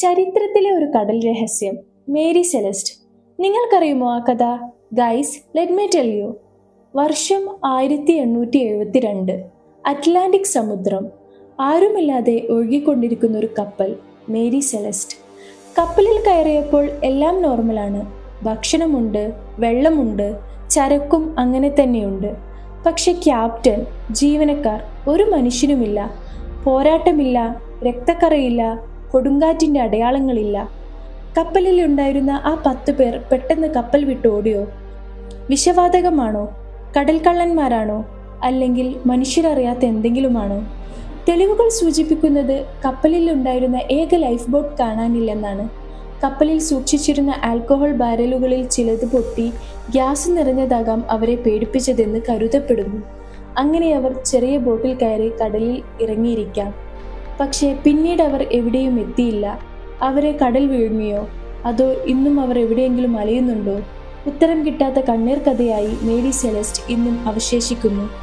ചരിത്രത്തിലെ ഒരു കടൽ രഹസ്യം, മേരി സെലസ്റ്റ്. നിങ്ങൾക്കറിയുമോ ആ കഥ? Guys, let me tell you. വർഷം 1872. അറ്റ്ലാന്റിക് സമുദ്രം. ആരുമില്ലാതെ ഒഴുകിക്കൊണ്ടിരിക്കുന്ന ഒരു കപ്പൽ, മേരി സെലസ്റ്റ്. കപ്പലിൽ കയറിയപ്പോൾ എല്ലാം നോർമലാണ്. ഭക്ഷണമുണ്ട്, വെള്ളമുണ്ട്, ചരക്കും അങ്ങനെ തന്നെയുണ്ട്. പക്ഷെ ക്യാപ്റ്റൻ, ജീവനക്കാർ, ഒരു മനുഷ്യനുമില്ല. പോരാട്ടമില്ല, രക്തക്കറയില്ല, കൊടുങ്കാറ്റിൻ്റെ അടയാളങ്ങളില്ല. കപ്പലിൽ ഉണ്ടായിരുന്ന ആ 10 പേർ പെട്ടെന്ന് കപ്പൽ വിട്ട് ഓടിയോ? വിഷവാതകമാണോ? കടൽക്കള്ളന്മാരാണോ? അല്ലെങ്കിൽ മനുഷ്യരറിയാത്ത എന്തെങ്കിലുമാണോ? തെളിവുകൾ സൂചിപ്പിക്കുന്നത് കപ്പലിൽ ഉണ്ടായിരുന്ന ഏക ലൈഫ് ബോട്ട് കാണാനില്ലെന്നാണ്. കപ്പലിൽ സൂക്ഷിച്ചിരുന്ന ആൽക്കഹോൾ ബാരലുകളിൽ ചിലത് പൊട്ടി ഗ്യാസ് നിറഞ്ഞതാകാം അവരെ പേടിപ്പിച്ചതെന്ന് കരുതപ്പെടുന്നു. അങ്ങനെ അവർ ചെറിയ ബോട്ടിൽ കയറി കടലിൽ ഇറങ്ങിയിരിക്കാം. പക്ഷേ പിന്നീട് അവർ എവിടെയും എത്തിയില്ല. അവരെ കടൽ വിഴുങ്ങിയോ? അതോ ഇന്നും അവർ എവിടെയെങ്കിലും അലയുന്നുണ്ടോ? ഉത്തരം കിട്ടാത്ത കണ്ണീർ കഥയായി മേരി സെലസ്റ്റ് ഇന്നും അവശേഷിക്കുന്നു.